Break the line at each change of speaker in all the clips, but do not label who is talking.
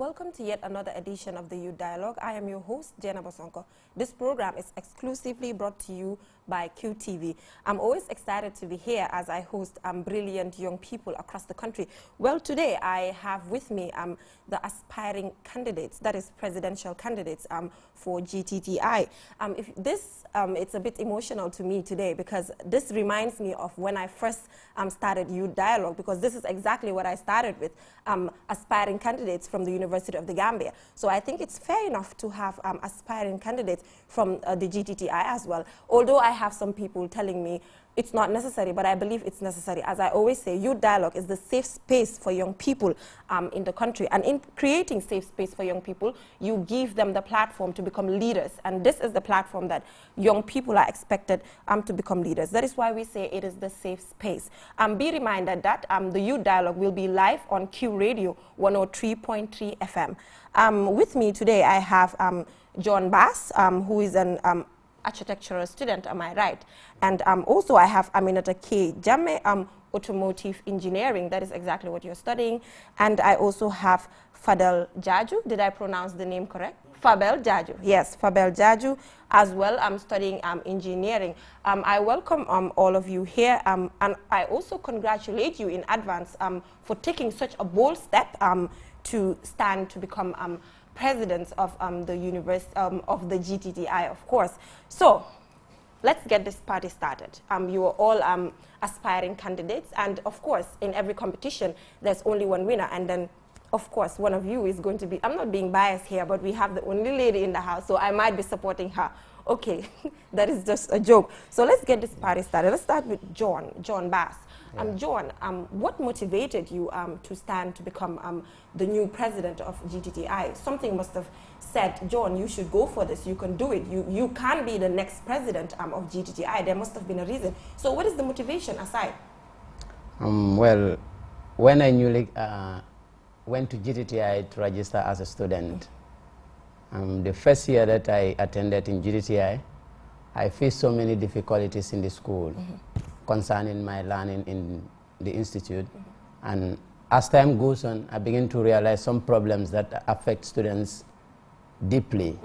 welcome to yet another edition of the Youth Dialogue. I am your host, Jenna Bosonko. This program is exclusively brought to you by QTV. I'm always excited to be here as I host brilliant young people across the country. Well, today I have with me the aspiring candidates, that is presidential candidates for GTTI. It's a bit emotional to me today because this reminds me of when I first started Youth Dialogue, because this is exactly what I started with, aspiring candidates from the University of the Gambia. So I think it's fair enough to have aspiring candidates from the GTTI as well. Although I have some people telling me it's not necessary, but I believe it's necessary. As I always say, Youth Dialogue is the safe space for young people in the country. And in creating safe space for young people, you give them the platform to become leaders. And this is the platform that young people are expected to become leaders. That is why we say it is the safe space. Be reminded that the Youth Dialogue will be live on Q Radio 103.3 FM. With me today, I have John Bass, who is an architectural student, am I right? And also I have Aminata K. Jammeh, automotive engineering. That is exactly what you're studying. And I also have Fadel Jaju. Did I pronounce the name correct? Fabel Jaju. Yes, Fabel Jaju as well. I'm studying engineering. I welcome all of you here, and I also congratulate you in advance for taking such a bold step to stand to become presidents of the university of the GTTI, of course. So let's get this party started. You are all aspiring candidates, and of course, in every competition, there's only one winner, and then, of course, one of you is going to be, I'm not being biased here, but we have the only lady in the house, so I might be supporting her. Okay, that is just a joke. So let's get this party started. Let's start with John Bass. Yeah. John, what motivated you to stand to become the new president of GTTI? Something must have said, John, you should go for this. You can do it. You can be the next president of GTTI. There must have been a reason. So what is the motivation aside?
Well, when I newly went to GTTI to register as a student, the first year that I attended in GTTI, I faced so many difficulties in the school concerning my learning in the institute. And as time goes on, I begin to realize some problems that affect students deeply.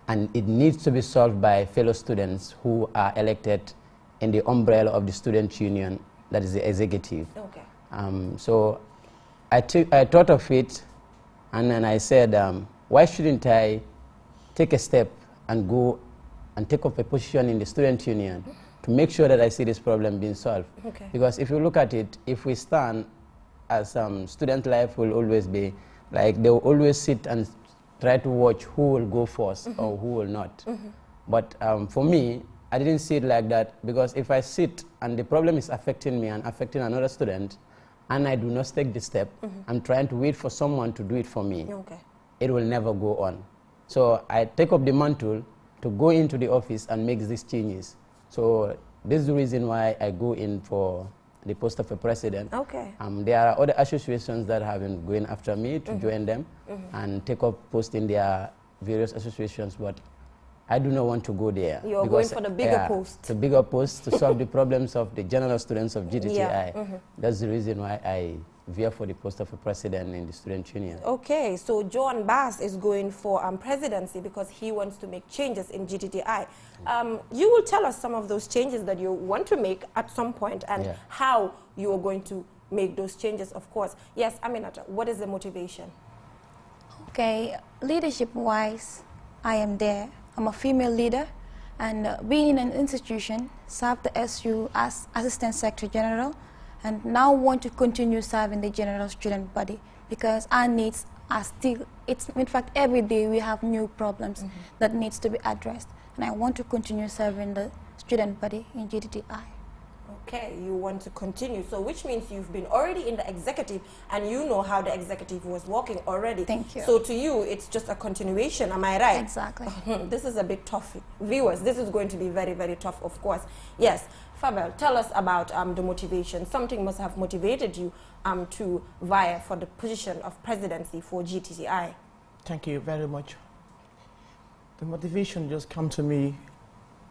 And it needs to be solved by fellow students who are elected in the umbrella of the student union, that is the executive. Okay. So I thought of it, and then I said, why shouldn't I take a step and go and take up a position in the student union to make sure that I see this problem being solved? Okay. Because if you look at it, if we stand as student life will always be like, they will always sit and try to watch who will go first or who will not. But for me, I didn't see it like that, because if I sit and the problem is affecting me and affecting another student, and I do not take the step, I'm trying to wait for someone to do it for me. Okay. It will never go on. So I take up the mantle to go into the office and make these changes. So this is the reason why I go in for the post of a president. Okay. There are other associations that have been going after me to join them and take up post in their various associations, but I do not want to go there.
You're going for the bigger post.
The bigger post to solve the problems of the general students of GTTI. Yeah. That's the reason why I veer for the post of a president in the student union.
Okay, so John Bass is going for presidency because he wants to make changes in GTTI. You will tell us some of those changes that you want to make at some point, and how you are going to make those changes, of course. Yes, Aminata, what is the motivation?
Okay, leadership-wise, I am there. I'm a female leader, and being in an institution, served the SU as Assistant Secretary General, and now want to continue serving the general student body, because our needs are still, in fact, every day we have new problems that needs to be addressed, and I want to continue serving the student body in GTTI.
Okay, you want to continue, so which means you've been already in the executive and you know how the executive was working already.
Thank you.
So to you, it's just a continuation, am I right?
Exactly.
This is a bit tough. Viewers, this is going to be very, very tough, of course. Yes, Fabel, tell us about the motivation. Something must have motivated you to vie for the position of presidency for GTTI.
Thank you very much. The motivation just came to me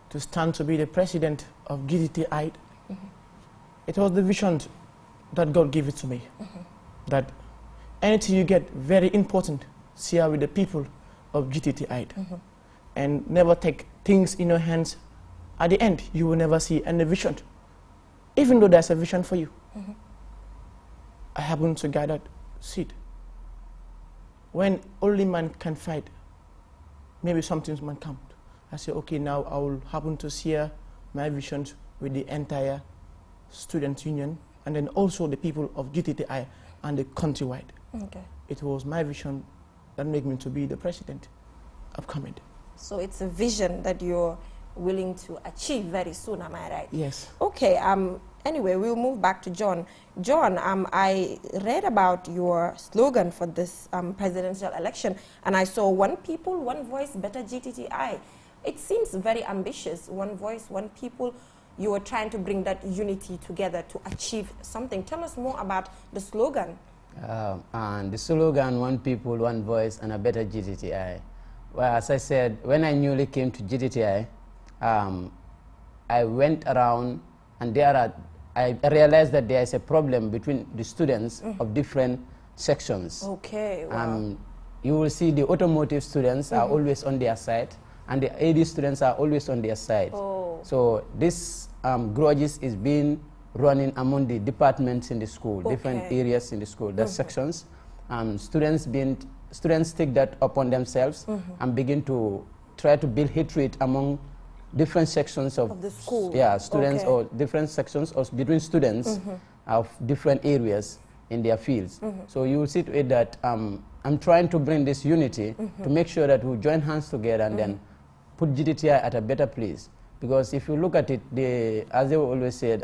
to stand to be the president of GTTI. It was the vision that God gave it to me, that anything you get very important, share with the people of GTTI. And never take things in your hands. At the end, you will never see any vision, even though there's a vision for you. I happen to get that seat. When only man can fight, maybe something man come. I say, okay, now I will happen to share my visions with the entire student union and then also the people of GTTI and the countrywide.
Okay.
It was my vision that made me to be the president upcoming.
So it's a vision that you're willing to achieve very soon, am I right?
Yes.
Okay, anyway, we'll move back to John. John, I read about your slogan for this presidential election, and I saw one people, one voice, better GTTI. It seems very ambitious, one voice, one people. You are trying to bring that unity together to achieve something. Tell us more about the slogan.
And the slogan, one people, one voice, and a better GTTI. Well, as I said, when I newly came to GTTI, I went around and I realized that there is a problem between the students of different sections.
Okay, wow.
You will see the automotive students are always on their side, and the AD students are always on their side.
Oh.
So this grudges is being running among the departments in the school, different areas in the school, the sections. Students take that upon themselves and begin to try to build hatred among different sections of
the school.
Yeah, students or different sections or between students of different areas in their fields. So you will see to it that I'm trying to bring this unity to make sure that we join hands together and then put GTTI at a better place. Because if you look at it, as they always said,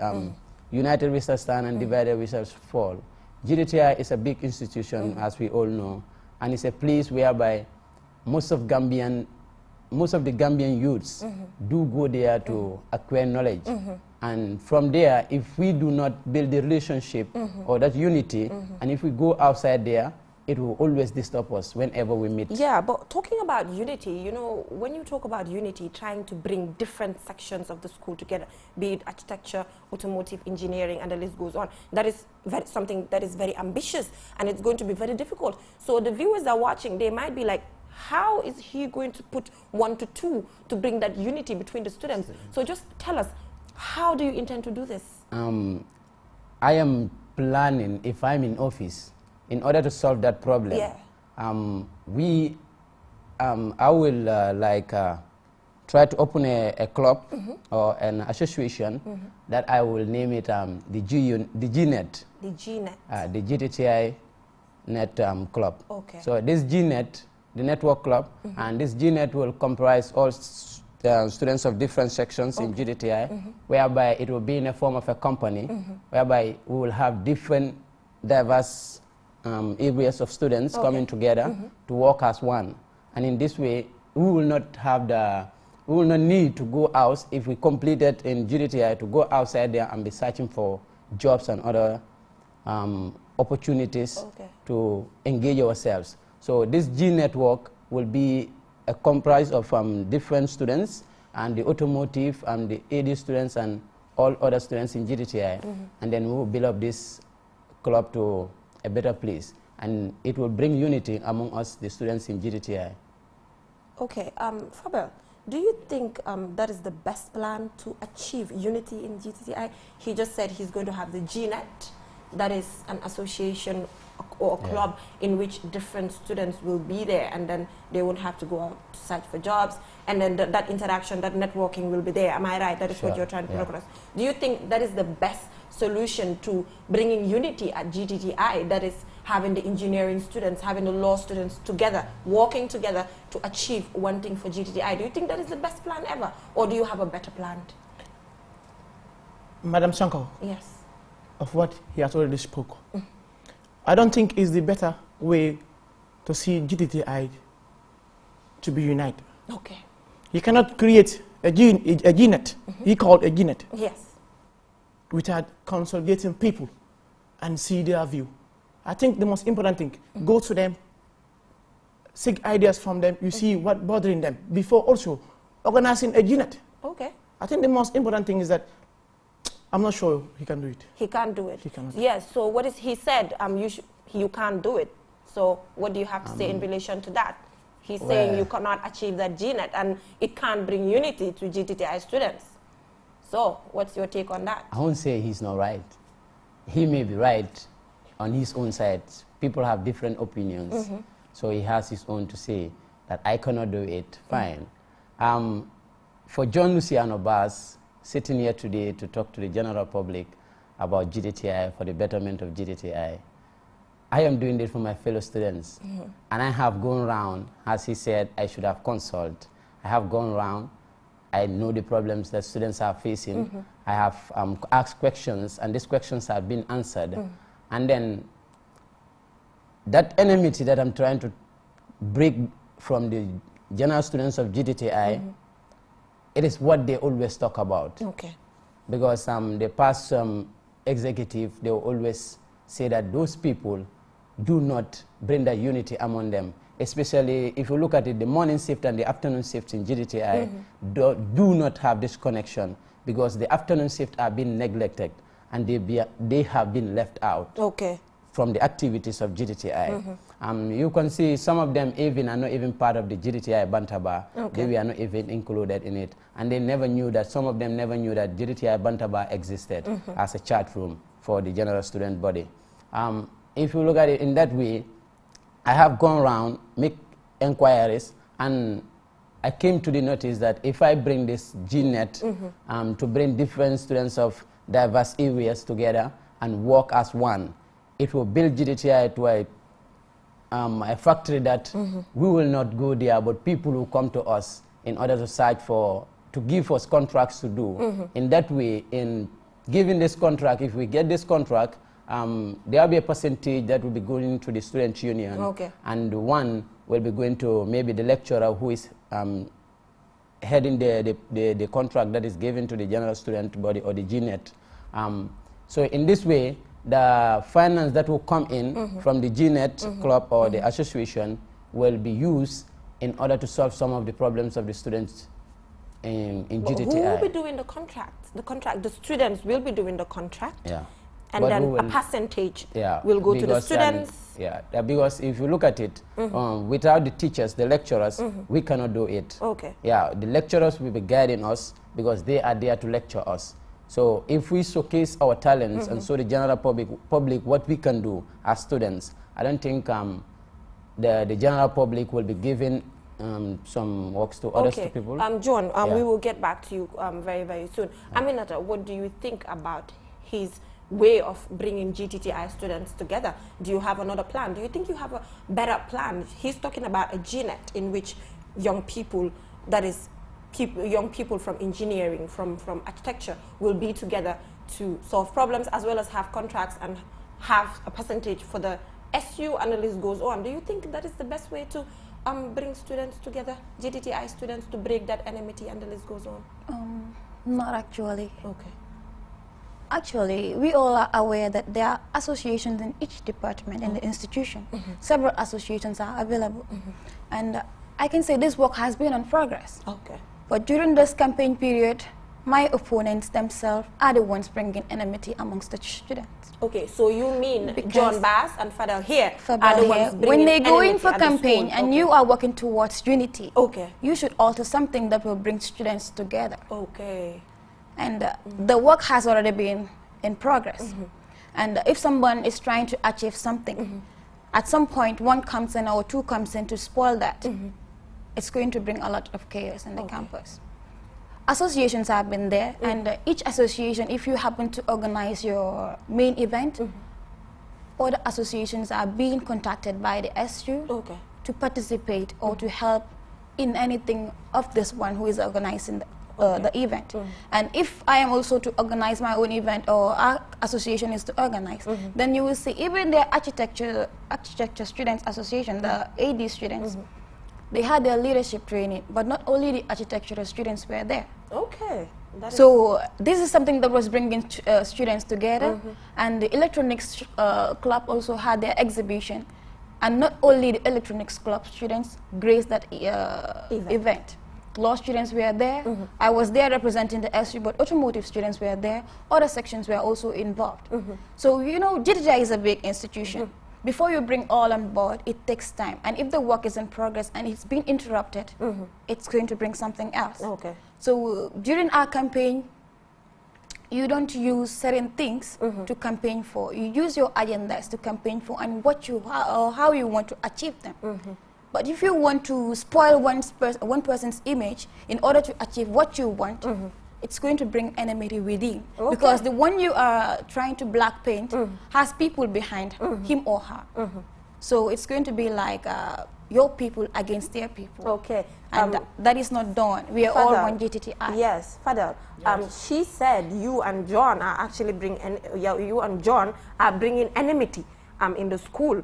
united we shall stand and divided we shall fall. GTTI is a big institution, as we all know, and it's a place whereby most of the Gambian youths do go there to acquire knowledge. And from there, if we do not build the relationship or that unity, and if we go outside there, it will always disturb us whenever we meet.
Yeah, but talking about unity, you know, when you talk about unity, trying to bring different sections of the school together, be it architecture, automotive, engineering, and the list goes on, that is something that is very ambitious, and it's going to be very difficult. So the viewers that are watching, they might be like, how is he going to put 1 to 2 to bring that unity between the students? So just tell us, how do you intend to do this?
I am planning, if I'm in office, in order to solve that problem, I will try to open a club or an association that I will name it the GNet. The GNet. The GTTI Net Club.
Okay.
So this GNet, the network club, and this GNet will comprise all students of different sections in GTTI, whereby it will be in a form of a company, whereby we will have different diverse areas of students coming together to work as one. And in this way, we will not need to go out if we complete it in GTTI to go outside there and be searching for jobs and other opportunities to engage ourselves. So this G network will be a comprise of different students and the automotive and the AD students and all other students in GTTI. And then we will build up this club to a better place, and it will bring unity among us, the students in GTTI.
Okay, Fabel, do you think that is the best plan to achieve unity in GTTI? He just said he's going to have the GNet, that is an association or a club in which different students will be there, and then they won't have to go out to search for jobs, and then that interaction, that networking will be there. Am I right? That is what you're trying to put across. Do you think that is the best solution to bringing unity at GTTI, that is having the engineering students, having the law students together, working together to achieve one thing for GTTI? Do you think that is the best plan ever, or do you have a better plan?
Madam Sanko,
yes,
of what he has already spoke, I don't think it's the better way to see GTTI to be united.
Okay.
You cannot create a GNet, he called a GNet, without consolidating people and see their view. I think the most important thing, go to them, seek ideas from them, you see what bothering them, before also organizing a GNet.
Okay.
I think the most important thing is that I'm not sure he can do it.
He can't do it.
He cannot.
Yes, so what is he said, you can't do it. So what do you have to say in relation to that? He's saying you cannot achieve that GNET and it can't bring unity to GTTI students. So what's your take on that?
I won't say he's not right. He may be right on his own side. People have different opinions. So he has his own to say that I cannot do it, fine. For John Luciano Bass, sitting here today to talk to the general public about GTTI, for the betterment of GTTI, I am doing it for my fellow students. And I have gone around, as he said, I should have consulted. I have gone around. I know the problems that students are facing. I have asked questions, and these questions have been answered. And then that enmity that I'm trying to break from the general students of GTTI, it is what they always talk about.
Okay.
Because the past executive, they will always say that those people do not bring that unity among them. Especially if you look at it, the morning shift and the afternoon shift in GTTI do not have this connection, because the afternoon shift are being neglected and they have been left out from the activities of GTTI. You can see some of them even are not even part of the GTTI Bantaba. They were not even included in it. And they never knew that, some of them never knew that GTTI Bantaba existed as a chat room for the general student body. If you look at it in that way, I have gone around, make inquiries, and I came to the notice that if I bring this GNET to bring different students of diverse areas together and work as one, it will build GTTI to a factory that we will not go there, but people will come to us in order to search for, to give us contracts to do. In that way, in giving this contract, if we get this contract, there will be a percentage that will be going to the student union, and one will be going to maybe the lecturer who is heading the contract that is given to the general student body or the GNET. So in this way, the finance that will come in from the GNET club or the association will be used in order to solve some of the problems of the students in GTTI.
Who will be doing the contract? The students will be doing the contract. And
but
then a percentage will go to the students.
Because if you look at it, without the teachers, the lecturers, we cannot do it. The lecturers will be guiding us because they are there to lecture us. So if we showcase our talents and show the general public what we can do as students, I don't think the general public will be giving some works to other people.
John, we will get back to you very, very soon. Aminata, what do you think about his way of bringing GTTI students together? Do you have another plan? Do you think you have a better plan? He's talking about a GNET in which young people, that is young people from engineering, from architecture, will be together to solve problems as well as have contracts and have a percentage for the SU, and the list goes on. Do you think that is the best way to bring students together, GTTI students, to break that enmity, and the list goes on?
Not actually. Actually, we all are aware that there are associations in each department in the institution. Several associations are available. And I can say this work has been in progress. But during this campaign period, my opponents themselves are the ones bringing enmity amongst the students.
So you mean because John Bass and Fadel here
are the ones bringing when they go in for campaign and you are working towards unity, you should alter something that will bring students together. And the work has already been in progress. And if someone is trying to achieve something, at some point one comes in or two comes in to spoil that, it's going to bring a lot of chaos in the campus. Associations have been there, and each association, if you happen to organize your main event, other associations are being contacted by the SU to participate or to help in anything of this one who is organizing the event. And if I am also to organize my own event, or our association is to organize, then you will see even the architecture students association, the AD students, they had their leadership training, but not only the architectural students were there. So this is something that was bringing students together, and the electronics club also had their exhibition, and not only the electronics club students graced that event. Law students were there. I was there representing the SU, but automotive students were there. Other sections were also involved. So, you know, GTTI is a big institution. before you bring all on board, it takes time. And if the work is in progress and it's been interrupted, it's going to bring something else.
Okay.
So during our campaign, you don't use certain things to campaign for. You use your agendas to campaign for and what you or how you want to achieve them. But if you want to spoil one person's image in order to achieve what you want, it's going to bring enmity within.
Okay.
Because the one you are trying to black paint has people behind him or her. So it's going to be like your people against their people.
Okay.
And that is not done. We are all one GTTI.
Yes, Fadel. She said you and John are actually bringing enmity in the school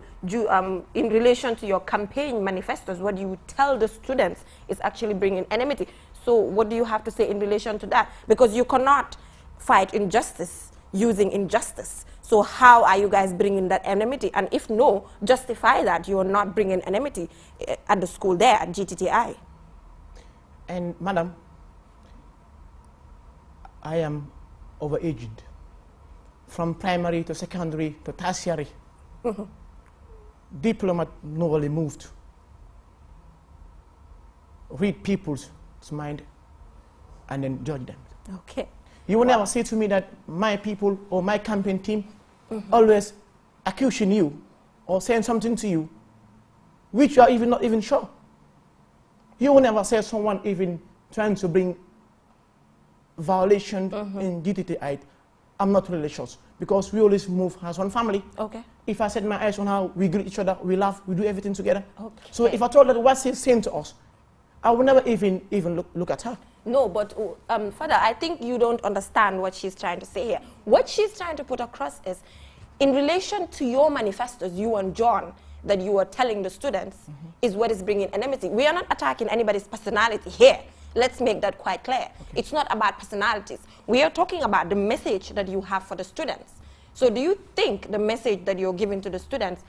in relation to your campaign manifestos. What you tell the students is actually bringing enmity. So what do you have to say in relation to that? Because you cannot fight injustice using injustice. So how are you guys bringing that enmity? And if no, justify that you are not bringing enmity at the school there at GTTI.
And madam, I am overaged. From primary to secondary to tertiary. Diplomat normally moved. Read people's mind and then judge them.
Okay.
You will never say to me that my people or my campaign team always accusing you or saying something to you which you are even not even sure. You will never say someone even trying to bring violation in GTTI. I'm not really sure because we always move as one family.
Okay.
If I set my eyes on how we greet each other, we laugh, we do everything together.
Okay.
So if I told her what she's saying to us, I would never even look at her.
No, but Father, I think you don't understand what she's trying to say here. What she's trying to put across is, in relation to your manifestos, you and John, that you are telling the students, is what is bringing enmity. We are not attacking anybody's personality here. Let's make that quite clear. Okay. It's not about personalities. We are talking about the message that you have for the students. So do you think the message that you're giving to the students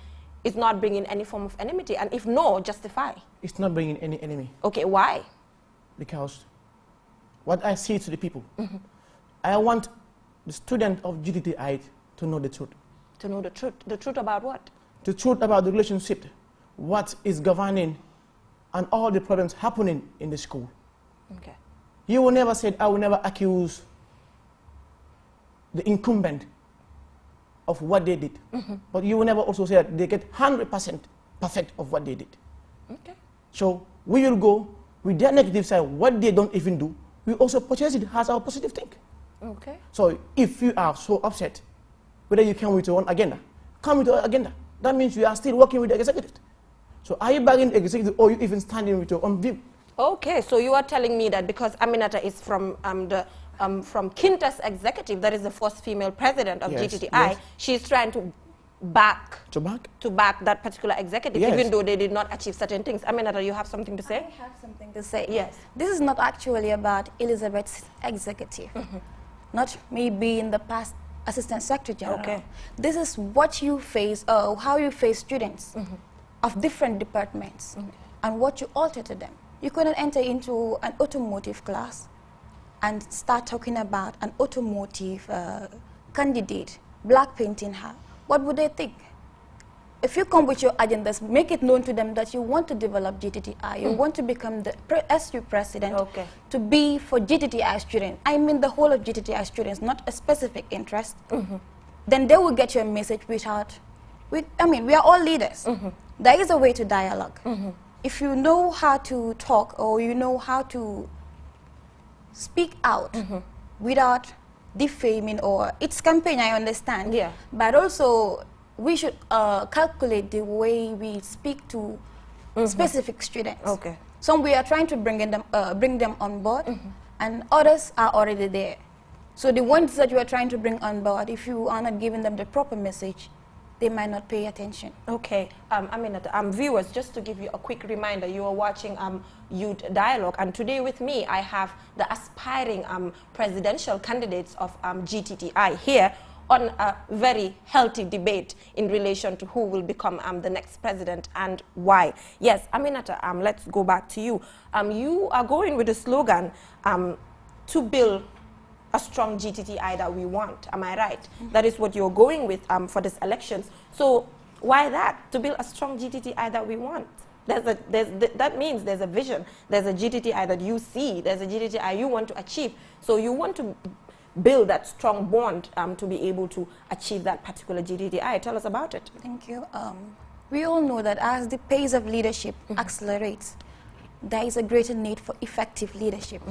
is not bringing any form of enmity? And if no, justify.
It's not bringing any enemy.
Okay, why?
Because what I say to the people, I want the student of GTTI to know the truth.
To know the truth. The truth about what?
The truth about the relationship, what is governing, and all the problems happening in the school.
Okay.
You will never say, I will never accuse the incumbent of what they did. But you will never also say that they get 100% perfect of what they did.
Okay.
So we will go with their negative side, what they don't even do, we also purchase it as our positive thing.
Okay.
So if you are so upset, whether you come with your own agenda, come with your agenda. That means you are still working with the executive. So are you bagging the executive or you even standing with your own view?
Okay, so you are telling me that because Aminata is from from Kintas Executive, that is the first female president of GTTI,
yes.
she's trying to back that particular executive,
yes.
even though they did not achieve certain things. Aminata, you have something to say?
I have something to say.
Yes.
This is not actually about Elizabeth's executive, not me being the past Assistant Secretary General.
Okay.
This is what you face, how you face students of different departments and what you alter to them. You couldn't enter into an automotive class and start talking about an automotive candidate, black painting her. What would they think? If you come with your agendas, make it known to them that you want to develop GTTI, you want to become the SU president to be for GTTI students. I mean the whole of GTTI students, not a specific interest. Then they will get your message without, I mean, we are all leaders. There is a way to dialogue. If you know how to talk or you know how to speak out without defaming or it's campaign, I understand.
Yeah.
But also we should calculate the way we speak to specific students.
Okay.
Some we are trying to bring them on board, and others are already there. So the ones that you are trying to bring on board, if you are not giving them the proper message, they might not pay attention.
Okay, viewers, just to give you a quick reminder, you are watching Youth Dialogue, and today with me I have the aspiring presidential candidates of GTTI here on a very healthy debate in relation to who will become the next president and why. Yes, Aminata, let's go back to you. You are going with the slogan to build a strong GTTI that we want. Am I right? That is what you're going with for these elections. So Why that? To build a strong GTTI that we want. That means there's a vision. There's a GTTI that you see. There's a GTTI you want to achieve. So you want to build that strong bond to be able to achieve that particular GTTI. Tell us about it.
Thank you. We all know that as the pace of leadership accelerates, there is a greater need for effective leadership.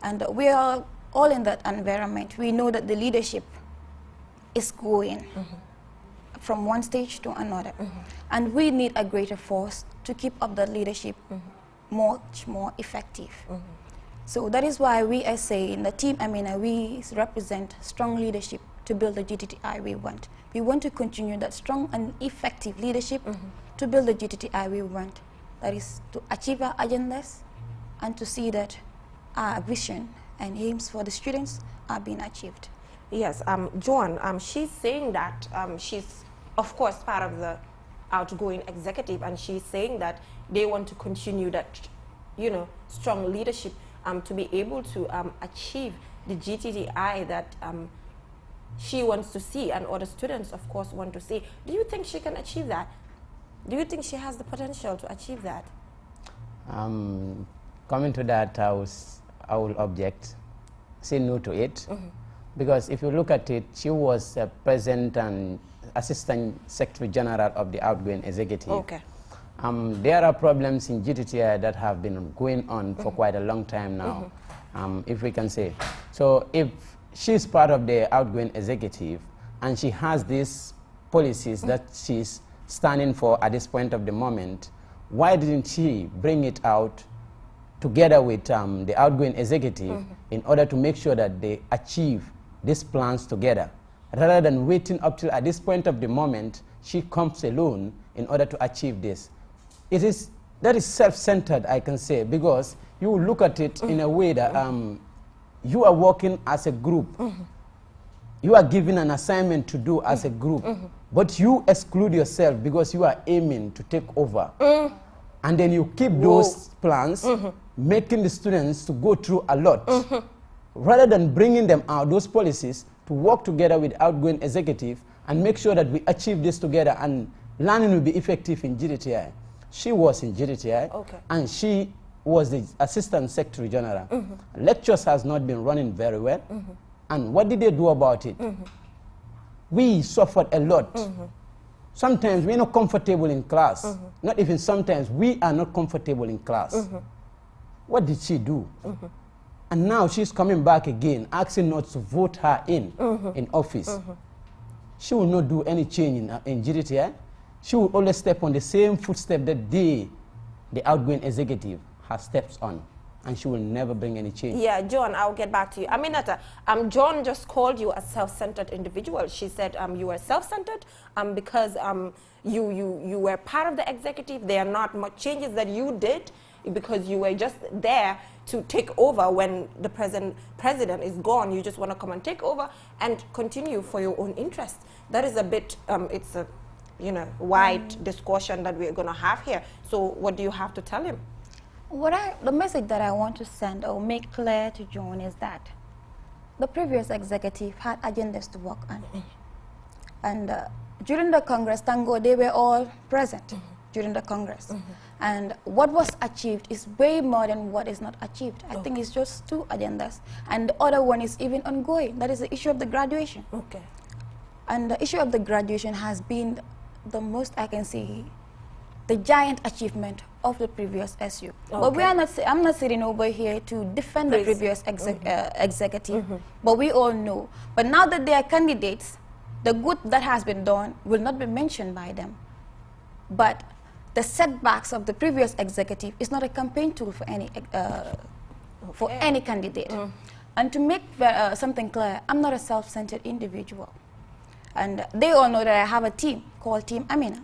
And we are all in that environment. We know that the leadership is going from one stage to another. And we need a greater force to keep up that leadership much more effective. So that is why we, as say in the team, we represent strong leadership to build the GTTI we want. We want to continue that strong and effective leadership to build the GTTI we want. That is to achieve our agendas and to see that our vision and aims for the students are being achieved.
Yes, Joan, she's saying that she's, of course, part of the outgoing executive, and she's saying that they want to continue that, strong leadership to be able to achieve the GTTI that she wants to see and other students, of course, want to see. Do you think she can achieve that? Do you think she has the potential to achieve that?
Coming to that, I will object, say no to it, because if you look at it, she was President and Assistant Secretary General of the outgoing executive.
Okay.
There are problems in GTTI that have been going on for quite a long time now, if we can say. So if she's part of the outgoing executive and she has these policies that she's standing for at this point of the moment, why didn't she bring it out together with the outgoing executive in order to make sure that they achieve these plans together, rather than waiting up till at this point of the moment she comes alone in order to achieve this? That is self-centered, I can say, because you look at it in a way that you are working as a group. You are given an assignment to do as a group, but you exclude yourself because you are aiming to take over. And then you keep those plans, making the students to go through a lot, rather than bringing them out, those policies, to work together with outgoing executive and make sure that we achieve this together and learning will be effective in GTTI. She was in GTTI, and she was the Assistant Secretary General. Lectures has not been running very well. And what did they do about it? We suffered a lot. Sometimes we're not comfortable in class. Not even sometimes, we are not comfortable in class. What did she do? And now she's coming back again, asking us to vote her in office. She will not do any change in GTTI. She will always step on the same footstep that the outgoing executive has steps on, and she will never bring any change.
Yeah, John, I'll get back to you. Aminata, John just called you a self-centered individual. She said you were self-centered because you were part of the executive. There are not much changes that you did because you were just there to take over when the president is gone. You just want to come and take over and continue for your own interest. That is a bit, it's a wide discussion that we're going to have here. So what do you have to tell him?
The message that I want to send or make clear to John is that the previous executive had agendas to work on. And during the Congress, thank God, they were all present during the Congress. And what was achieved is way more than what is not achieved. I think it's just 2 agendas. And the other one is even ongoing. That is the issue of the graduation. And the issue of the graduation has been the most, I can say, the giant achievement of the previous SU. But we are not. I'm not sitting over here to defend the previous executive. But we all know. But now that they are candidates, the good that has been done will not be mentioned by them. But the setbacks of the previous executive is not a campaign tool for any candidate. And to make something clear, I'm not a self-centered individual. And they all know that I have a team called Team Amina.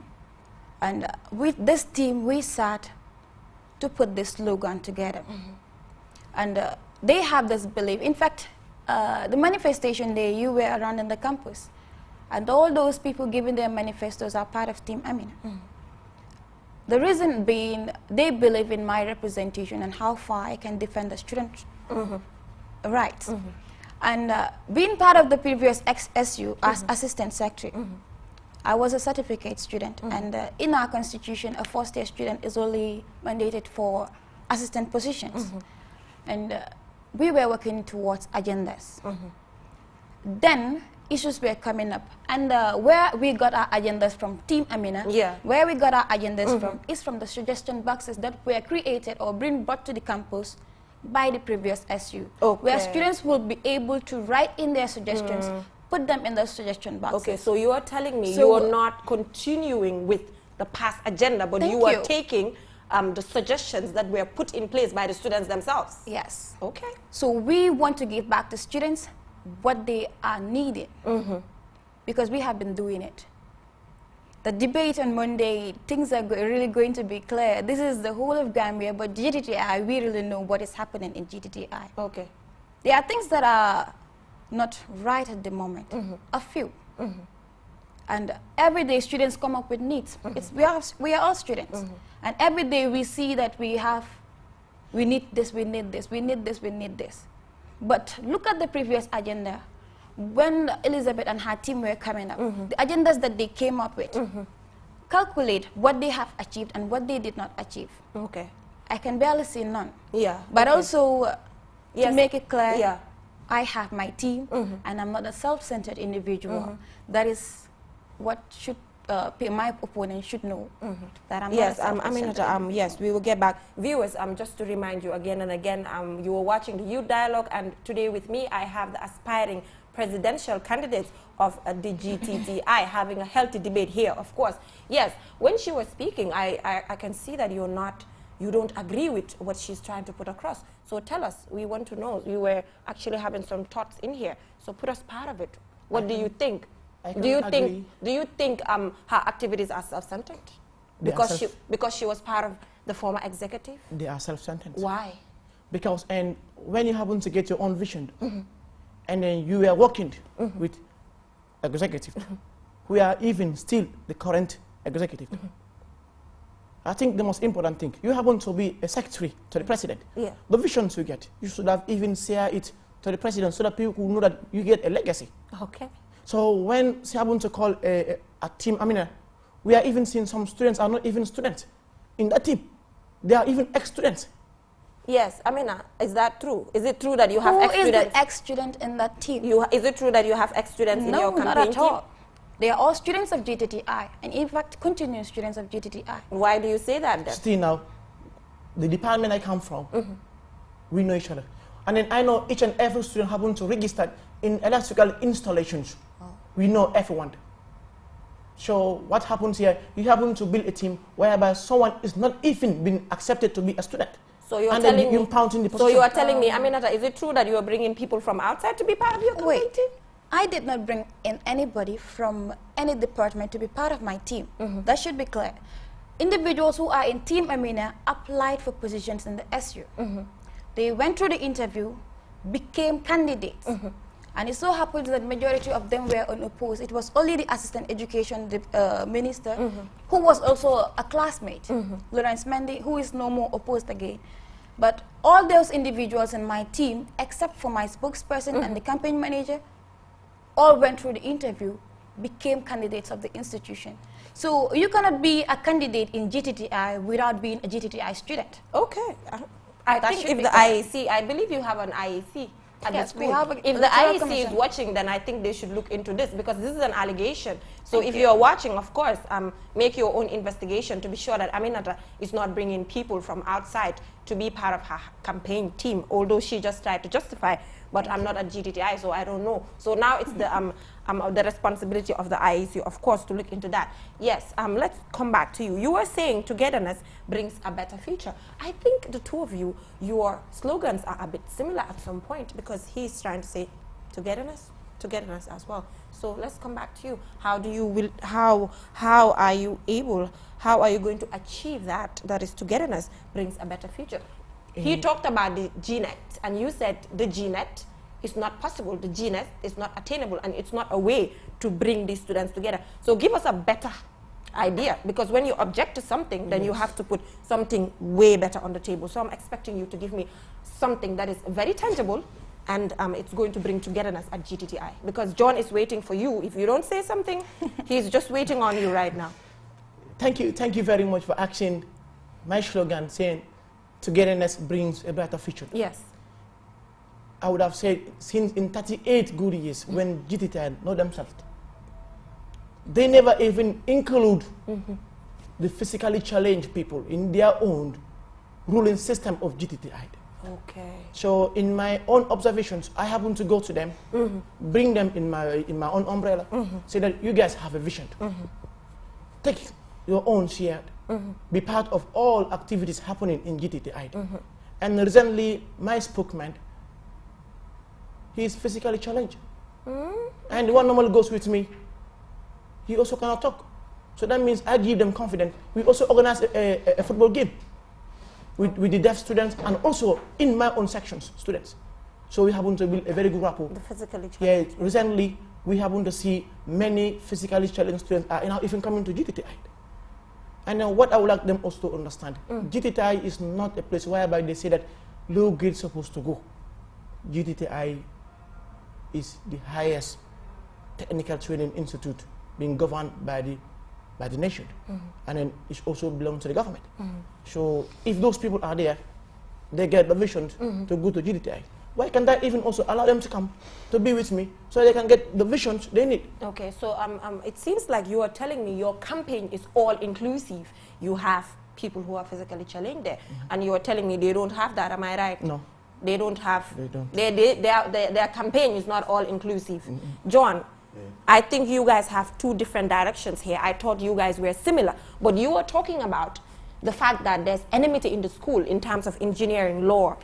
And with this team, we sat to put this slogan together. And they have this belief. In fact, the manifestation day, you were around in the campus. And all those people giving their manifestos are part of Team Amina. The reason being, they believe in my representation and how far I can defend the student rights. And being part of the previous SU as Assistant Secretary, I was a certificate student, and in our constitution, a first-year student is only mandated for assistant positions. And we were working towards agendas. Then issues were coming up, and where we got our agendas from, Team Amina, where we got our agendas from is from the suggestion boxes that were created or brought to the campus by the previous SU, where students will be able to write in their suggestions, put them in the suggestion boxes.
Okay, so you are telling me you are not continuing with the past agenda, but you are taking the suggestions that were put in place by the students themselves.
Yes.
Okay.
So we want to give back to students what they are needing, because we have been doing it. The debate on Monday, things are really going to be clear. This is the whole of Gambia, but GTTI, we really know what is happening in GTTI. Okay. There are things that are not right at the moment, a few. And every day students come up with needs. We are all students. And every day we see that we need this, we need this, we need this, we need this. But look at the previous agenda. When Elizabeth and her team were coming up, the agendas that they came up with, calculate what they have achieved and what they did not achieve. Okay. I can barely see none. Yeah. But also, to make it clear, I have my team, and I'm not a self-centered individual. That is what should my opponent should know. That I'm not a self-centered.
Yes, we will get back. Viewers, just to remind you again and again, you are watching the Youth Dialogue, and today with me, I have the aspiring presidential candidates of the GTTI having a healthy debate here, of course. Yes, when she was speaking, I can see that you don't agree with what she's trying to put across. So tell us, we want to know. You were actually having some thoughts in here, so put us part of it. What do you think? Do you think her activities are self-centered? Because she was part of the former executive?
They are self-centered.
Why?
Because when you happen to get your own vision, and then you are working with executive, who are even still the current executive. I think the most important thing, you happen to be a secretary to the president. The visions you get, you should have even shared it to the president so that people know that you get a legacy. Okay. So when she happened to call a team, we are even seeing some students are not even students in that team. They are even ex-students.
Yes, Amina, is that true? Is it true that you have ex-students?
Who is the ex-student in that team?
Is it true that you have ex-students in your campaign
team? No, not at all. They are all students of GTTI, and in fact, continuing students of GTTI.
Why do you say that then?
Still now, the department I come from, we know each other. And then I know each and every student happen to register in electrical installations. We know everyone. So what happens here, you happen to build a team whereby someone is not even been accepted to be a student.
So you are telling me, Aminata, is it true that you are bringing people from outside to be part of your campaign team?
I did not bring in anybody from any department to be part of my team. That should be clear. Individuals who are in Team Amina applied for positions in the SU. They went through the interview, became candidates. And it so happens that majority of them were unopposed. It was only the assistant education minister, who was also a classmate, Lawrence Mendy, who is no more opposed again. But all those individuals in my team, except for my spokesperson and the campaign manager, all went through the interview, became candidates of the institution. So you cannot be a candidate in GTTI without being a GTTI student.
Okay. I think if the IEC, I believe you have an IEC. Yes, we have if the IEC is watching, then I think they should look into this, because this is an allegation. So if you are watching, of course, make your own investigation to be sure that Aminata is not bringing people from outside to be part of her campaign team, although she just tried to justify, but I'm not at GTTI, so I don't know. So now it's the responsibility of the IEC, of course, to look into that. Yes, let's come back to you. You were saying togetherness brings a better future. I think the two of you, your slogans are a bit similar at some point, because he's trying to say togetherness as well. So let's come back to you. How are you going to achieve that? That is, togetherness brings a better future. He talked about the GNet, and you said the GNet is not possible. The GNet is not attainable, and it's not a way to bring these students together. So give us a better idea, because when you object to something, then you have to put something way better on the table. So I'm expecting you to give me something that is very tangible, and it's going to bring togetherness at GTTI? Because John is waiting for you. If you don't say something, he's just waiting on you right now.
Thank you very much for asking my slogan saying, togetherness brings a better future.
Yes.
I would have said, since in 38 good years, when GTTI know themselves, they never even include the physically challenged people in their own ruling system of GTTI.
Okay.
So in my own observations, I happen to go to them, bring them in my own umbrella, say that you guys have a vision. Take your own share, be part of all activities happening in GTTI. And recently, my spokesman, he is physically challenged. And the one normally goes with me, he also cannot talk. So that means I give them confidence. We also organize a football game with the deaf students and also in my own sections, students. So we happen to build a very good rapport.
The physically challenged.
Yeah, recently we happen to see many physically challenged students are now even coming to GTTI. And what I would like them also to understand, GTTI is not a place whereby they say that low grade is supposed to go. GTTI is the highest technical training institute being governed by the nation, and then it also belongs to the government. So if those people are there, they get the vision to go to GTTI. Why can't I even also allow them to come to be with me so they can get the visions they need?
Okay, so it seems like you are telling me your campaign is all inclusive. You have people who are physically challenged there, and you are telling me they don't have that. Am I right?
No.
They don't have.
They don't.
Their campaign is not all inclusive. John, I think you guys have two different directions here. I thought you guys were similar, but you were talking about the fact that there's enmity in the school in terms of engineering, law,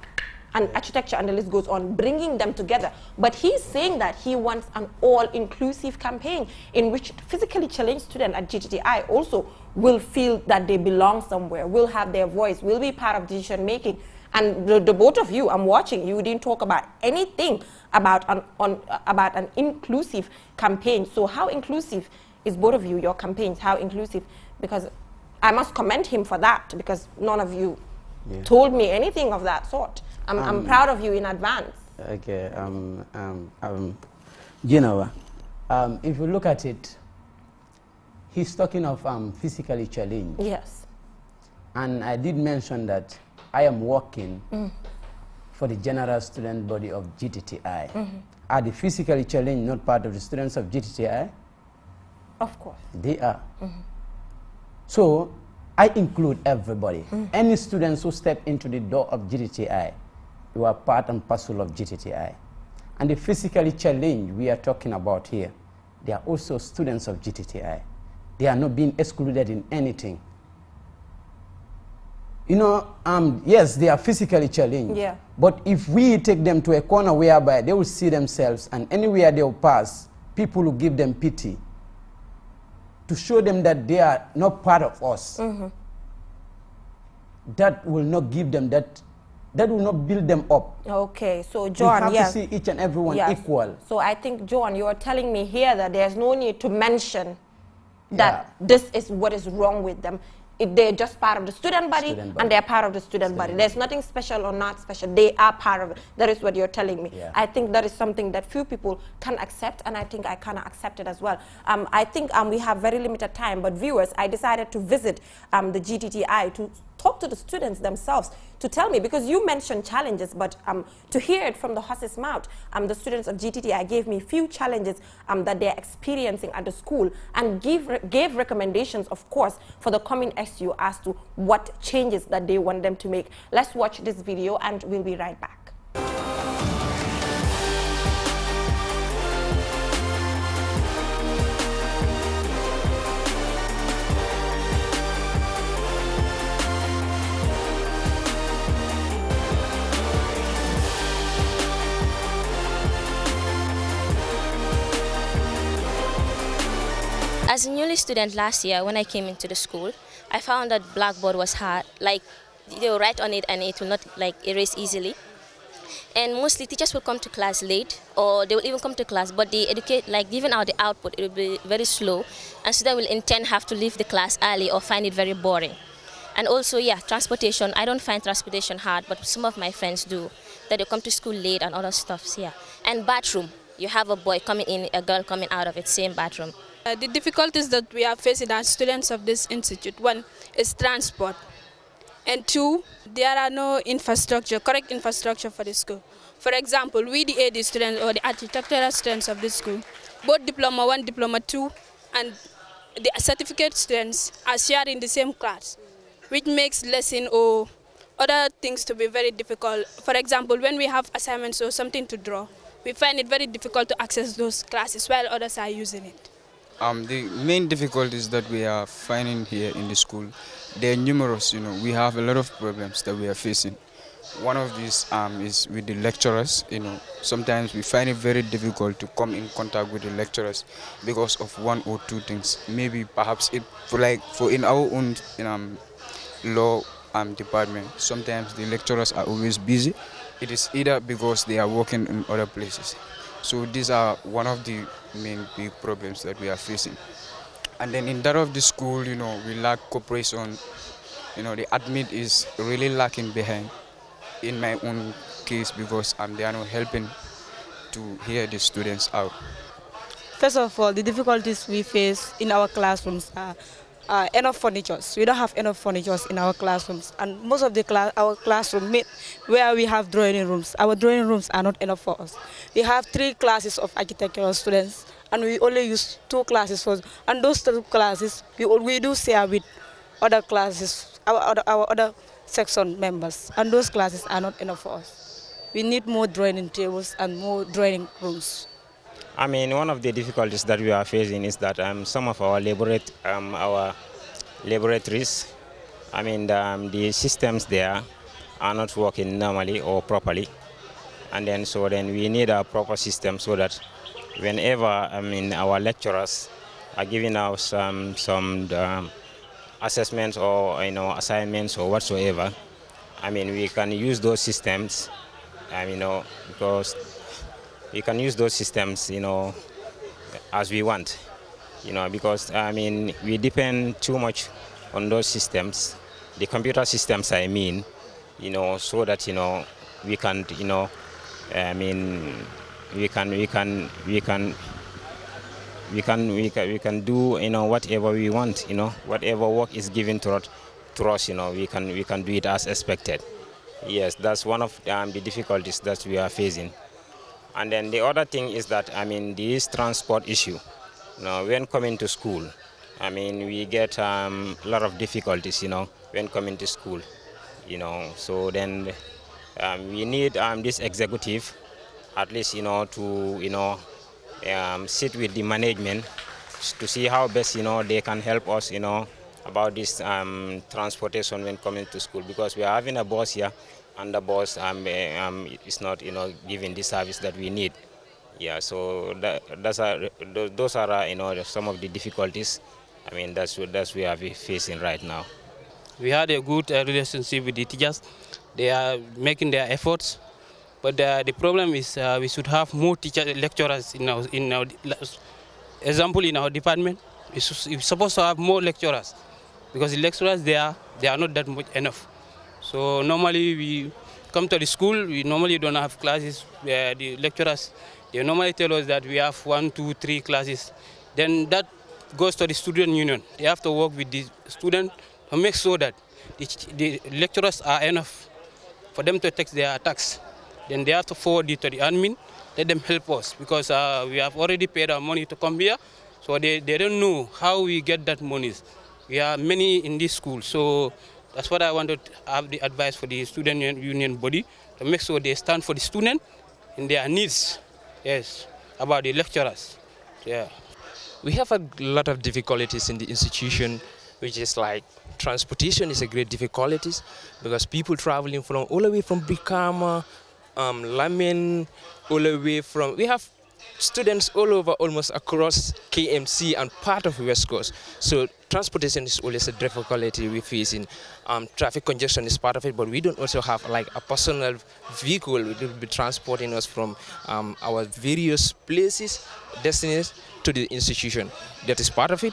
and architecture, and the list goes on, bringing them together. But he's saying that he wants an all-inclusive campaign in which physically challenged students at GTTI also will feel that they belong somewhere, will have their voice, will be part of decision-making. And the both of you, I'm watching, you didn't talk about anything about an inclusive campaign. So how inclusive is both of you, your campaigns, how inclusive? Because I must commend him for that, because none of you told me anything of that sort. I'm proud of you in advance.
Okay, you know, if you look at it, he's talking of physically challenged.
Yes.
And I did mention that I am working for the general student body of GTTI. Are the physically challenged not part of the students of GTTI?
Of course.
They are. So I include everybody. Any students who step into the door of GTTI, you are part and parcel of GTTI. And the physically challenged we are talking about here, they are also students of GTTI. They are not being excluded in anything. You know, yes, they are physically challenged. But if we take them to a corner whereby they will see themselves, and anywhere they will pass, people will give them pity to show them that they are not part of us. That will not give them that will not build them up.
Okay, so John,
we have to see each and everyone equal.
So I think, John, you are telling me here that there's no need to mention that this is what is wrong with them. If they're just part of the student body, and they're part of the student body. There's nothing special or not special. They are part of it. That is what you're telling me. I think that is something that few people can accept, and I think I cannot accept it as well. I think we have very limited time, but viewers, I decided to visit the GTTI to talk to the students themselves to tell me, because you mentioned challenges, but to hear it from the horse's mouth, the students of GTTI gave me few challenges that they're experiencing at the school, and gave recommendations, of course, for the coming SU as to what changes that they want them to make. Let's watch this video and we'll be right back.
As a newly student last year, when I came into the school, I found that Blackboard was hard. Like, they will write on it and it will not erase easily. And mostly teachers will come to class late, or they will even come to class, but they educate, giving out the output, it will be very slow, and students will in turn have to leave the class early or find it very boring. And also, yeah, transportation. I don't find transportation hard, but some of my friends do. That they come to school late and other stuffs, yeah. And bathroom. You have a boy coming in, a girl coming out of it, same bathroom.
The difficulties that we are facing as students of this institute, one is transport. And two, there are no infrastructure, correct infrastructure for the school. For example, we the AD students or the architectural students of this school, both Diploma 1, Diploma 2, and the certificate students are shared in the same class, which makes lesson or other things to be very difficult. For example, when we have assignments or something to draw, we find it very difficult to access those classes while others are using it.
The main difficulties that we are finding here in the school, they are numerous. We have a lot of problems that we are facing. One of these is with the lecturers. Sometimes we find it very difficult to come in contact with the lecturers because of one or two things. Maybe perhaps for in our own law department, sometimes the lecturers are always busy. It is either because they are working in other places. So these are one of the main big problems that we are facing. And then in that of the school, we lack cooperation. The admin is really lacking behind. In my own case, because they are not helping to hear the students out.
First of all, the difficulties we face in our classrooms are enough furniture. We don't have enough furniture in our classrooms, and most of our classroom where we have drawing rooms, our drawing rooms are not enough for us. We have 3 classes of architectural students, and we only use 2 classes for, and those 2 classes we do share with other classes, our other section members, and those classes are not enough for us. We need more drawing tables and more drawing rooms.
I mean, one of the difficulties that we are facing is that some of our laboratories, the systems there are not working normally or properly, and then we need a proper system so that whenever our lecturers are giving us some assessments or assignments or whatsoever, we can use those systems, because we can use those systems, as we want, because we depend too much on those systems, the computer systems, so that we can, we can do whatever we want, whatever work is given to us, we can do it as expected. Yes, that's one of the difficulties that we are facing. And then the other thing is that this transport issue. When coming to school, we get a lot of difficulties, when coming to school, So then we need this executive, at least, to sit with the management to see how best they can help us, about this transportation when coming to school, because we are having a bus here. And the boss is not, giving the service that we need. Yeah, so those are, some of the difficulties. That's we are facing right now.
We had a good relationship with the teachers. They are making their efforts, but the problem is we should have more lecturers in our example in our department. We're supposed to have more lecturers, because the lecturers they are not that much enough. So normally we come to the school, we normally don't have classes where the lecturers, they normally tell us that we have 1, 2, 3 classes. Then that goes to the student union. They have to work with the student to make sure that the lecturers are enough for them to take their tax. Then they have to forward it to the admin, let them help us, because we have already paid our money to come here, so they don't know how we get that money. We are many in this school, so that's what I wanted to have the advice for the student union body, to make sure they stand for the student and their needs, yes, about the lecturers. Yeah.
We have a lot of difficulties in the institution, which is like transportation is a great difficulty, because people traveling from all the way from Brikama, Lamin, all the way from, we have students all over, almost across KMC and part of West Coast. So transportation is always a difficulty we face in. Traffic congestion is part of it, but we don't also have like a personal vehicle which will be transporting us from our various places, destinies to the institution. That is part of it.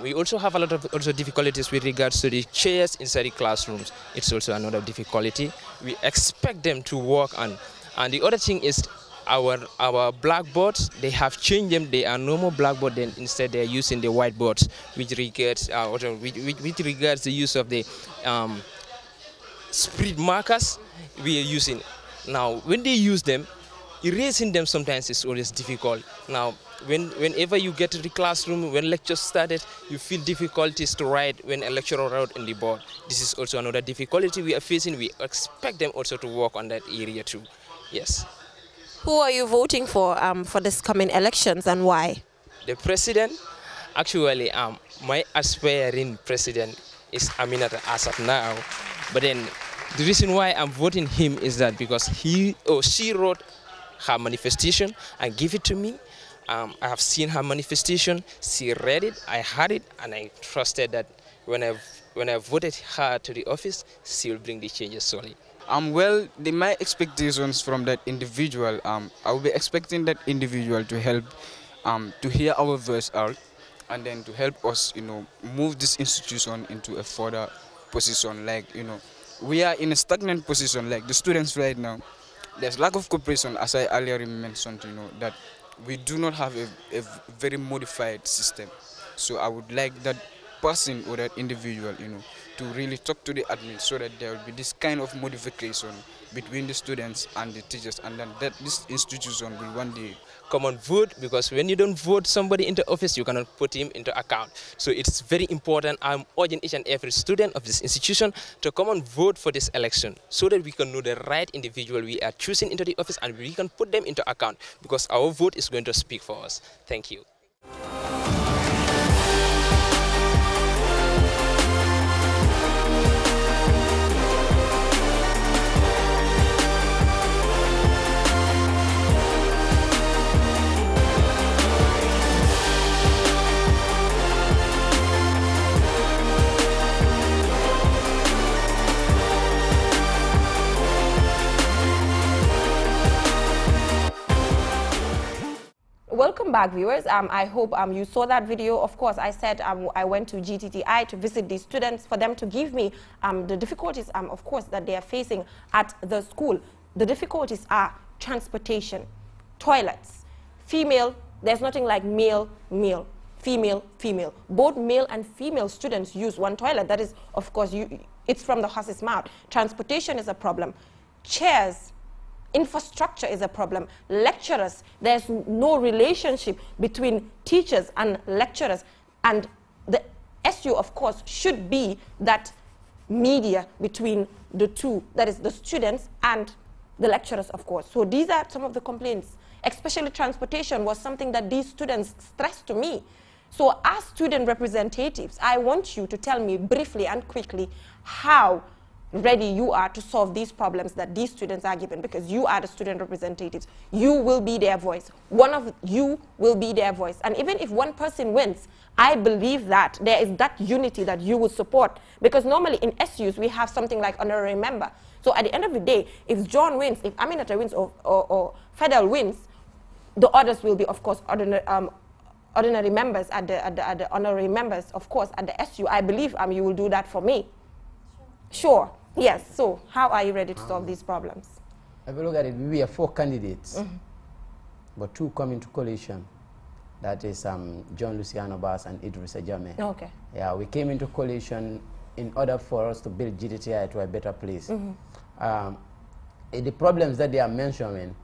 We also have a lot of difficulties with regards to the chairs inside the classrooms. It's also another difficulty. We expect them to work on. And the other thing is our blackboards, they have changed them. They are no more blackboard, then instead they are using the whiteboards, which regards the use of the spread markers we are using. Now, when they use them, erasing them sometimes is always difficult. Now, whenever you get to the classroom, when lectures started, you feel difficulties to write when a lecturer wrote on the board. This is also another difficulty we are facing. We expect them also to work on that area too. Yes.
Who are you voting for this coming elections and why?
The president, actually, my aspiring president is Aminata as of now. But then the reason why I'm voting him is that because he or she wrote her manifestation and give it to me. I have seen her manifestation, she read it, I had it, and I trusted that when I voted her to the office, she will bring the changes solely.
Well, my expectations from that individual, I will be expecting that individual to help, to hear our voice out, and then to help us, move this institution into a further position. Like, we are in a stagnant position, like the students right now. There's lack of cooperation, as I earlier mentioned, that we do not have a very modified system. So I would like that person or that individual, to really talk to the admin so that there will be this kind of modification between the students and the teachers, and then that this institution will one day
come on vote, because when you don't vote somebody into office, you cannot put him into account. So it's very important. I'm urging each and every student of this institution to come and vote for this election so that we can know the right individual we are choosing into the office and we can put them into account, because our vote is going to speak for us. Thank you.
Welcome back, viewers. I hope you saw that video. Of course, I said I went to GTTI to visit the students for them to give me the difficulties, of course, that they are facing at the school. The difficulties are transportation, toilets, female. There's nothing like male, male, female, female. Both male and female students use one toilet. That is, of course, it's from the horse's mouth. Transportation is a problem. Chairs. Infrastructure is a problem. Lecturers, there's no relationship between teachers and lecturers. And the SU, of course, should be that media between the two, that is the students and the lecturers, of course. So these are some of the complaints. Especially transportation was something that these students stressed to me. So as student representatives, I want you to tell me briefly and quickly how ready you are to solve these problems that these students are given, because you are the student representatives. You will be their voice. One of you will be their voice. And even if one person wins, I believe that there is that unity that you will support, because normally in SUs we have something like honorary member. So at the end of the day, if John wins, if Aminata wins, or Fidel wins, the others will be, of course, ordinary members at the honorary members, of course, at the SU. I believe you will do that for me. Sure. Yes. So how are you ready to solve these problems?
If you look at it, we have 4 candidates, but 2 come into coalition. That is John Luciano Bass and Idrissa Jammeh.
Okay.
Yeah, we came into coalition in order for us to build GTTI to a better place. The problems that they are mentioning,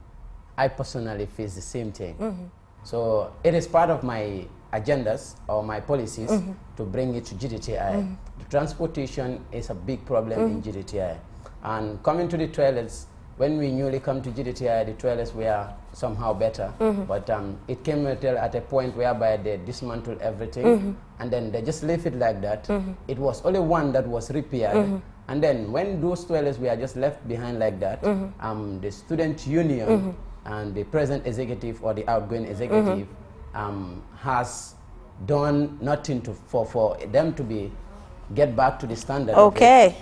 I personally face the same thing. So it is part of my agendas or my policies to bring it to GTTI. The transportation is a big problem in GTTI. And coming to the toilets, when we newly come to GTTI, the toilets were somehow better. But it came at a point whereby they dismantled everything and then they just left it like that. It was only one that was repaired. And then when those toilets were just left behind like that, the student union and the present executive or the outgoing executive has done nothing for them to get back to the standard.
Okay.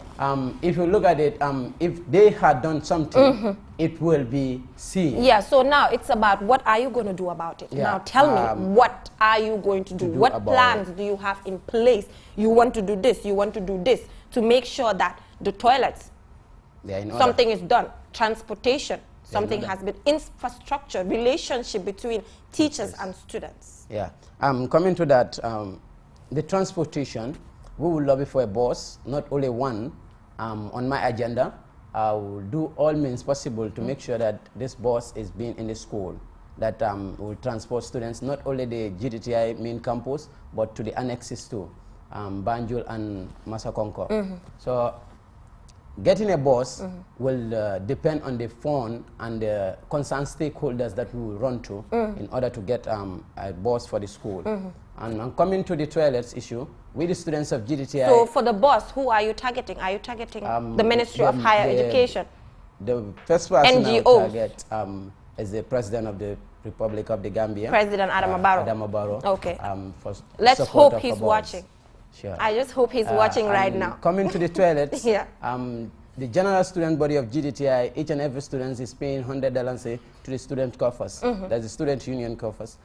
If you look at it, if they had done something it will be seen.
Yeah, so now it's about what are you going to do about it?
Yeah,
Now tell me, what are you going to do? What plans do you have in place? You want to do this, you want to do this, to make sure that the toilets, something is done, transportation, something has been, infrastructure, relationship between teachers and students.
Yeah, coming to that, the transportation, we will lobby for a bus, not only one. On my agenda, I will do all means possible to make sure that this bus is being in the school, that will transport students, not only the GTTI main campus, but to the annexes too, Banjul and Masakonko. So getting a bus will depend on the fund and the concerned stakeholders that we will run to in order to get a bus for the school. And coming to the toilets issue, with the students of GTTI.
So for the bus, who are you targeting? Are you targeting the Ministry of Higher Education?
The first person I will target is the President of the Republic of the Gambia.
President Adama Barrow.
Adama Barrow.
Okay.
Let's
hope he's watching.
Sure.
I just hope he's watching right now.
Coming to the toilets,
yeah.
The general student body of GTTI, each and every student is paying $100 to the student coffers. That's the student union coffers.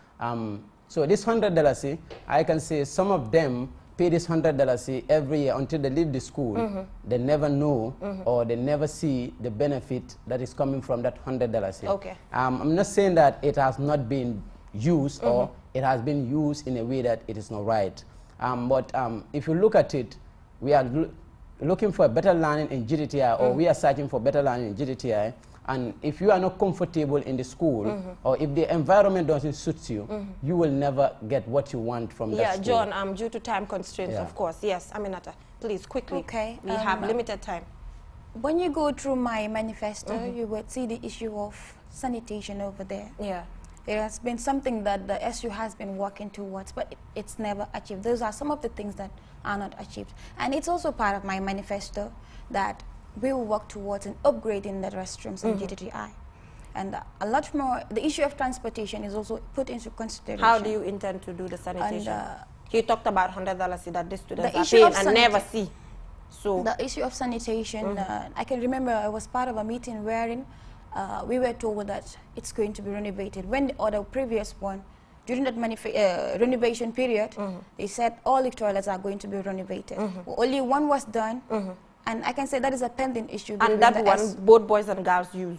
So this $100, I can say some of them pay this $100 every year until they leave the school. They never know or they never see the benefit that is coming from that $100.
Okay.
I'm not saying that it has not been used or it has been used in a way that it is not right. But if you look at it, we are looking for better learning in GTTI, or we are searching for better learning in GTTI. And if you are not comfortable in the school, or if the environment doesn't suit you, you will never get what you want from that school.
Yeah, John, due to time constraints, of course. Yes, Aminata, please, quickly.
Okay.
We have limited time.
When you go through my manifesto, you would see the issue of sanitation over there.
Yeah.
It has been something that the SU has been working towards, but it's never achieved. Those are some of the things that are not achieved. And it's also part of my manifesto that we will work towards upgrading the restrooms in GTTI. And a lot more, the issue of transportation is also put into consideration.
How do you intend to do the sanitation? He talked about $100 that the students are paying and never see. So
the issue of sanitation, I can remember I was part of a meeting wherein we were told that it's going to be renovated. When the previous one, during that renovation period, they said all the toilets are going to be renovated. Only one was done, and I can say that is a pending issue.
And that one, both boys and girls use?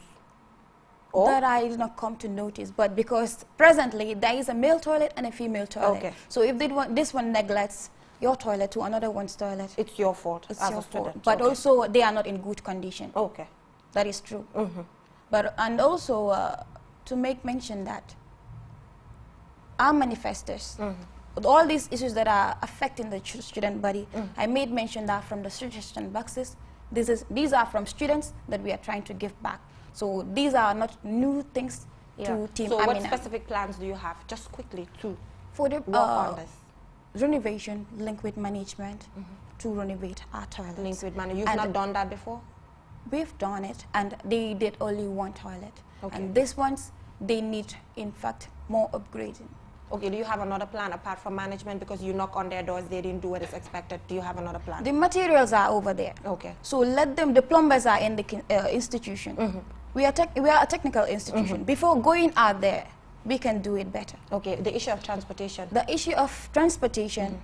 Or?
That I did not come to notice, but because presently there is a male toilet and a female toilet.
Okay.
So if this one neglects your toilet to another one's toilet,
it's your fault.
It's
as
your
a student.
fault. But also they are not in good condition.
Okay.
That is true. But and also to make mention that our manifestos, with all these issues that are affecting the student body, I made mention that from the suggestion boxes, these are from students that we are trying to give back. So these are not new things to Team
So
Amina.
what specific plans do you have, just quickly, to
for the
work on this?
Renovation linked with management to renovate our toilets.
Linked with management. You've not done that before?
We've done it, and they did only one toilet.
Okay.
And these ones, they need, in fact, more upgrading.
Okay, do you have another plan apart from management? Because you knock on their doors, they didn't do what is expected. Do you have another plan?
The materials are over there.
Okay.
So let them, the plumbers are in the institution. We are a technical institution. Before going out there, we can do it better.
Okay, the issue of transportation.
The issue of transportation,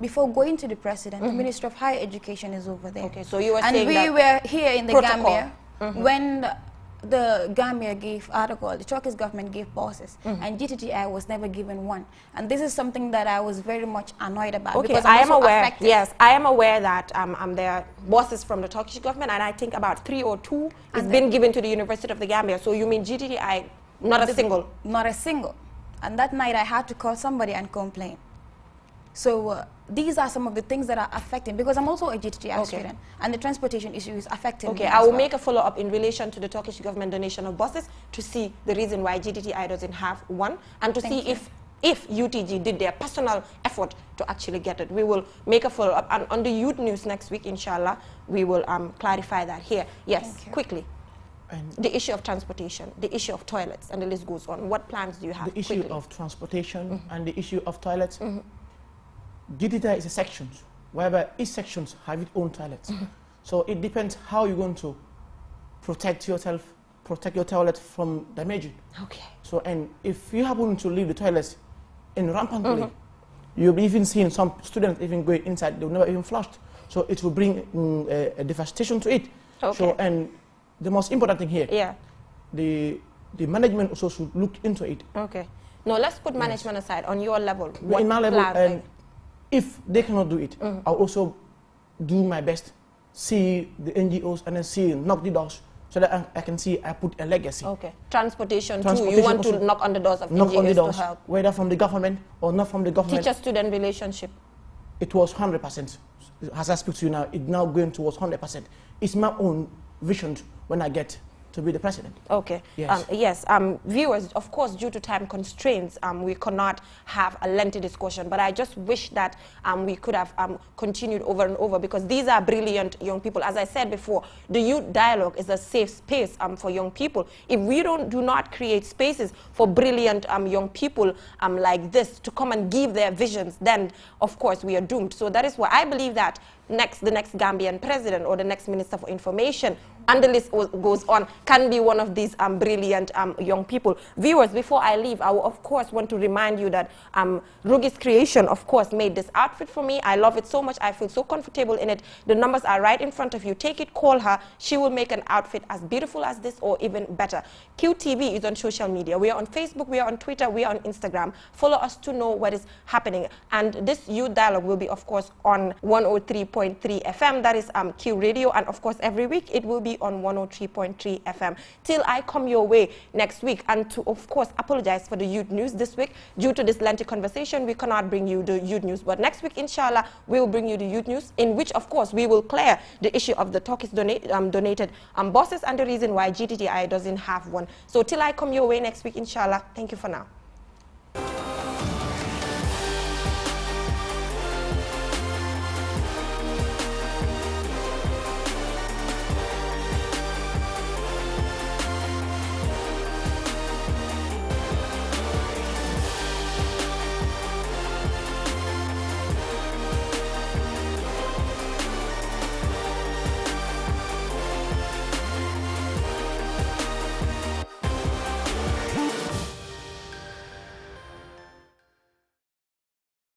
before going to the president, the Minister of Higher Education is over there.
Okay, so you were
and
saying
we
that
were here in the Gambia when the Gambia gave article, the Turkish government gave buses, and GTTI was never given one. And this is something that I was very much annoyed about.
Okay,
because
I am aware.
Affected.
Yes, I am aware that there are buses from the Turkish government, and I think about 3 or 2 has been given to the University of the Gambia. So you mean GTTI, not a single?
Not a single. And that night I had to call somebody and complain. So these are some of the things that are affecting, because I'm also a GTTI student, and the transportation issue is affecting me.
Okay, I will make a follow-up in relation to the Turkish government donation of buses to see the reason why GTTI doesn't have one, and to see if UTG did their personal effort to actually get it. We will make a follow-up, and on the youth news next week, inshallah, we will clarify that here. Yes, quickly. And the issue of transportation, the issue of toilets, and the list goes on. What plans do you have?
The issue of transportation and the issue of toilets. GTTI is a section, whereby each sections have its own toilets. So it depends how you're going to protect yourself protect your toilet from damaging.
Okay.
So, and if you happen to leave the toilets in rampantly, you'll be even seeing some students even going inside, they'll never even flushed. So it will bring a devastation to it.
Okay.
So, and the most important thing here,
yeah,
the management also should look into it.
Okay. No, let's put management aside. On your level,
In my level,
plan,
and if they cannot do it, I'll also do my best, see the NGOs and then knock the doors so that I can see I put a legacy.
Okay. Transportation too. You want to knock on the doors of NGOs to help.
Whether from the government or not from the government.
Teacher-student relationship.
It was 100%. As I speak to you now, it's now going towards 100%. It's my own vision when I get to be the president.
Okay.
Yes.
Viewers, of course, due to time constraints, we cannot have a lengthy discussion, but I just wish that we could have continued over and over, because these are brilliant young people. As I said before, the youth dialogue is a safe space for young people. If we do not create spaces for brilliant young people like this to come and give their visions, then of course we are doomed. So that is why I believe that the next Gambian president or the next Minister for Information, and the list goes on, can be one of these brilliant young people. Viewers, before I leave, I will of course want to remind you that Rugi's Creation, of course, made this outfit for me. I love it so much. I feel so comfortable in it. The numbers are right in front of you. Take it, call her. She will make an outfit as beautiful as this or even better. QTV is on social media. We are on Facebook, we are on Twitter, we are on Instagram. Follow us to know what is happening. And this youth dialogue will be, of course, on 103.3 FM. That is Q Radio. And of course, every week it will be on 103.3 FM. Till I come your way next week. And to, of course, apologize for the youth news this week. Due to this lengthy conversation, we cannot bring you the youth news. But next week, inshallah, we will bring you the youth news, in which, of course, we will clear the issue of the Turkish donated buses and the reason why GTTI doesn't have one. So till I come your way next week, inshallah, thank you for now.